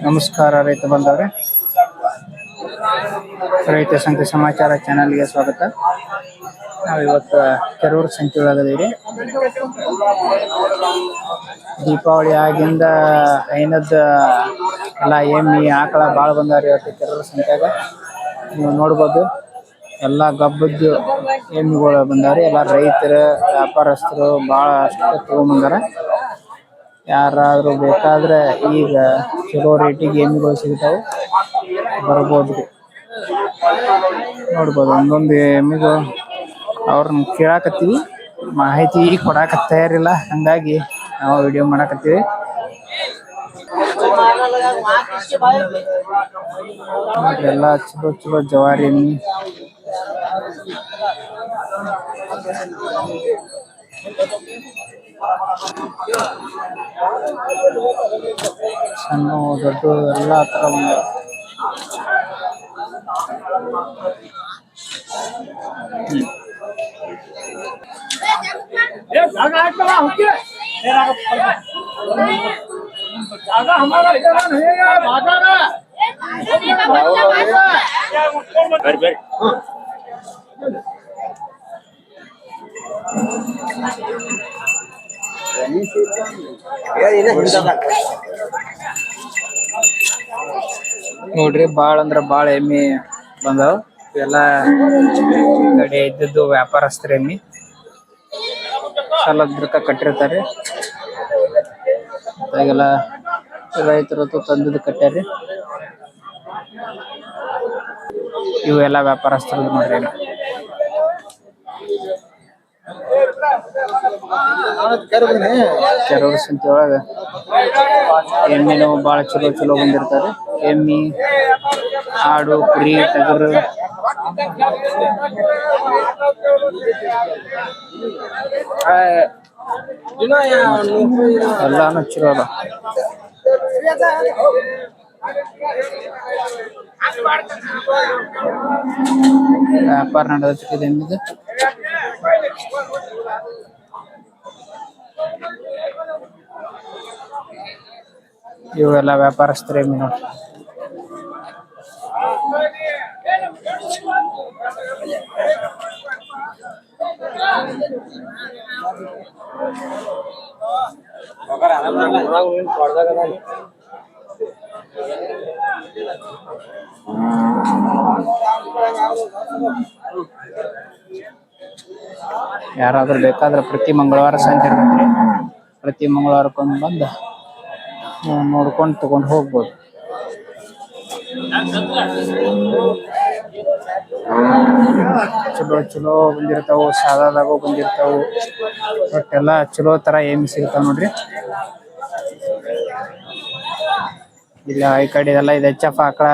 ನಮಸ್ಕಾರ ರೈತ ಬಂದವ್ರೆ, ರೈತ ಸಂತೆ ಸಮಾಚಾರ ಚಾನಲ್ಗೆ ಸ್ವಾಗತ. ನಾವಿವತ್ತು ಕೆರೂರು ಸಂತೆ ಒಳಗದೀವಿ. ದೀಪಾವಳಿ ಆಗಿಂದ ಐನದ ಎಲ್ಲ ಎಮ್ಮಿ ಆಕಳ ಭಾಳ ಬಂದಾವ್ರಿ ಇವತ್ತು ಕೆರೂರು ಸಂತ್ಯಾಗ. ನೀವು ನೋಡ್ಬೋದು ಎಲ್ಲ ಗಬ್ಬದ್ದು ಎಮ್ಮಿಗಳು ಬಂದಾವ್ರಿ. ಎಲ್ಲ ರೈತರು ವ್ಯಾಪಾರಸ್ಥರು ಭಾಳ ಅಷ್ಟು ತಗೊಂಬಂದಾರ. ಯಾರಾದ್ರೂ ಬೇಕಾದ್ರೆ ಈಗ ಚಲೋ ರೇಟಿಗೆ ಎಮ್ಮಿಗಳು ಸಿಗ್ತಾವೆ, ಬರ್ಬೋದ್ರಿ. ನೋಡ್ಬೋದು ಒಂದೊಂದು ಎಮ್ಮಿಗಳು ಅವ್ರನ್ನ ಕೇಳಾಕತ್ತೀವಿ, ಮಾಹಿತಿ ಕೊಡಾಕ ತಯಾರಿಲ್ಲ, ಹಂಗಾಗಿ ನಾವು ವಿಡಿಯೋ ಮಾಡಾಕತ್ತೀವಿ. ಎಲ್ಲ ಚಲೋ ಚಲೋ ಜವಾರಿ ಎಮ್ಮಿ. ಸಣ್ಣ ದೊಡ್ಡ ಎಲ್ಲ ತರ ಬಂದ. ನೋಡ್ರಿ ಬಾಳ ಅಂದ್ರ ಬಾಳ ಎಮ್ಮಿ ಬಂದಾವ. ಇವೆಲ್ಲ ಕಡೆ ಇದ್ದದ್ದು ವ್ಯಾಪಾರಸ್ಥರ ಎಮ್ಮಿ, ಸಾಲದ್ರಕ ಕಟ್ಟಿರ್ತಾರೆ. ಅವಾಗೆಲ್ಲ ರೈತರು ತಂದದ್ದು ಕಟ್ಟ್ಯಾರಿ. ಇವೆಲ್ಲ ವ್ಯಾಪಾರಸ್ಥರದ್ದು ನೋಡ್ರಿ. ಕೆರೂರು ಸಂತೆ ಒಳಗ ಎಮ್ಮಿನೂ ಬಾಳ ಚಲೋ ಚಲೋ ಬಂದಿರ್ತಾರೆ. ಎಮ್ಮಿ, ಆಡು, ಕುರಿ, ಟಗರು ಎಲ್ಲಾನು ಚಲೋ ಅದ. ವ್ಯಾಪಾರ ನಡೆದತ್ತಿದೆ ಎಮ್ಮಿದು. ಇವೆಲ್ಲ ವ್ಯಾಪಾರಸ್ಥರ ಎಮ್ಮಿ ನೋಡ್ರಿ. ಯಾರಾದ್ರೂ ಬೇಕಾದ್ರೆ ಪ್ರತಿ ಮಂಗಳವಾರ ಸಂತೆ ಇರ್ತೈತ್ರಿ. ಪ್ರತಿ ಮಂಗಳವಾರಕ್ಕೊಮ್ಮೆ ಬಂದು ನೋಡ್ಕೊಂಡು ತಗೊಂಡು ಹೋಗ್ಬೋದು. ಚಲೋ ಚಲೋ ಬಂದಿರ್ತಾವು, ಸಾದಾದಾಗೂ ಬಂದಿರ್ತಾವು. ಒಟ್ಟೆಲ್ಲ ಚಲೋ ತರ ಎಮ್ಮಿ ಸಿಗ್ತಾವ ನೋಡ್ರಿ. ಇಲ್ಲ ಈ ಕಡೆ ಎಲ್ಲ ಇದೆ HF ಆಕಳ,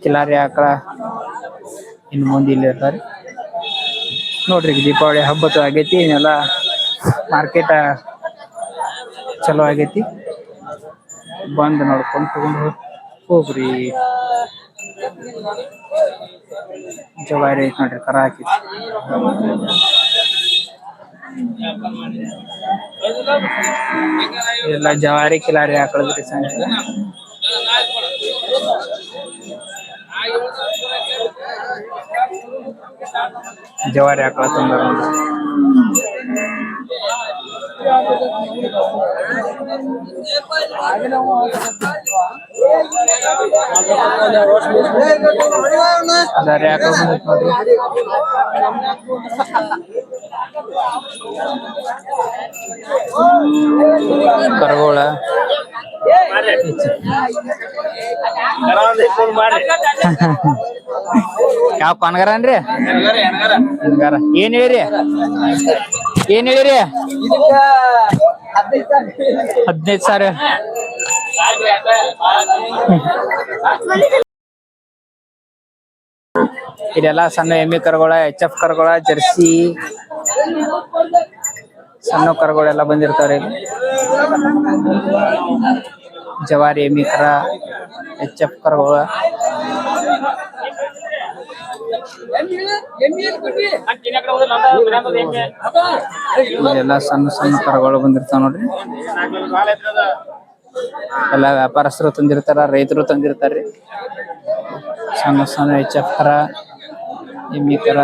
ಕಿಲಾರಿ ಆಕಳ ಇನ್ನು ಮುಂದೆ ಇಲ್ಲಿ ಇರ್ತಾರೆ ನೋಡ್ರಿ. ದೀಪಾವಳಿ ಹಬ್ಬತ್ತು ಆಗೈತಿ, ಎಲ್ಲ ಮಾರ್ಕೆಟ್ ಚಲೋ ಆಗೈತಿ. ಬಂದು ನೋಡ್ಕೊಂಡು ತಗೊಂಡು ಹೋಗ್ರಿ. ಜವಾರಿ ಐತಿ ನೋಡ್ರಿ, ಕರ ಹಾಕೈತಿ. ಎಲ್ಲ ಜವಾರಿ ಕಿಲಾರಿ ಆಕಳದ್ರಿ ಸಂಜೆ. ಜವಾರಿ ಆಕಳ ತಂದಾರ. ಅದಾರಿ ಆಕಳ ಬಂದೈತಿ ನೋಡ್ರಿ. ಕರಗೋಳ ಯಾವ ಪಾನ್ಗಾರ ಅನ್ರಿ? ಏನ್ ಹೇಳಿರಿ? 15,000. ಇದೆಲ್ಲ ಸಣ್ಣ ಎಮ್ಮಿ ಕರುಗಳ, HF ಕರುಗಳ, ಜರ್ಸಿ ಸಣ್ಣ ಕರುಗಳೆಲ್ಲ ಬಂದಿರ್ತಾರೆ. ಜವಾರಿ ಎಮ್ಮಿ ಕರ, HF ಕರುಗಳ, ಇದೆಲ್ಲ ಸಣ್ಣ ಸಣ್ಣ ಕರುಗಳು ಬಂದಿರ್ತಾವ ನೋಡ್ರಿ. ಎಲ್ಲ ವ್ಯಾಪಾರಸ್ಥರು ತಂದಿರ್ತಾರ, ರೈತರು ತಂದಿರ್ತಾರ್ರಿ. ಸಣ್ಣ ಸಣ್ಣ HF ಕರ, ಎಮ್ಮಿ ಕರ.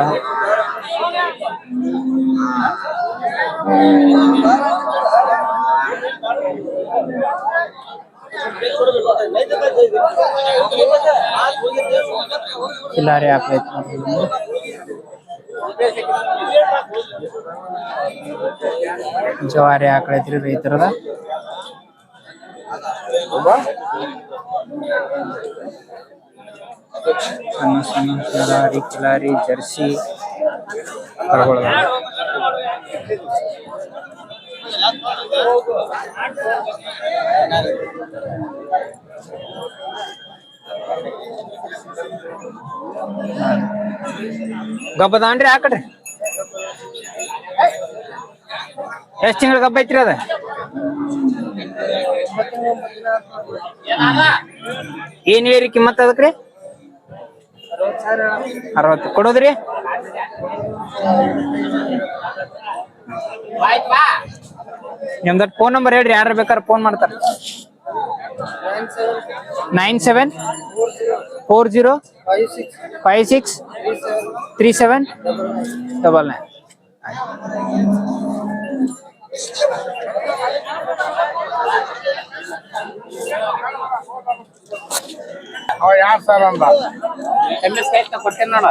ಕಿಲಾರಿ ಆಕಳೈತಿ ನೋಡ್ರಿ. ಜವಾರಿ ಆಕಳೈತ್ರಿ ರೈತರದ. ಸಣ್ಣ ಸಣ್ಣ ಜವಾರಿ, ಕಿಲಾರಿ, ಜರ್ಸಿ ಕರುಗಳು. ಗಬ್ಬದಾನ್ರಿ ಆಕಡ್ರಿ. ಎಷ್ಟ್ ತಿಂಗಳ ಗಬ್ಬ ಐತ್ರಿ ಅದ? ಏನ್ ಹೇಳಿರಿ ಕಿಮ್ಮತ್ ಅದಕ್ರಿ? 60 ಕೊಡೋದ್ರಿ? ನಿಮ್ದ ಫೋನ್ ನಂಬರ್ ಹೇಳ್ರಿ, ಯಾರು ಬೇಕಾದ್ರೆ ಫೋನ್ ಮಾಡ್ತಾರ. 9740563799. ಯಾರು ಸರ್ ಅಂದ ಕೊಟ್ಟೇನ ನೋಡ.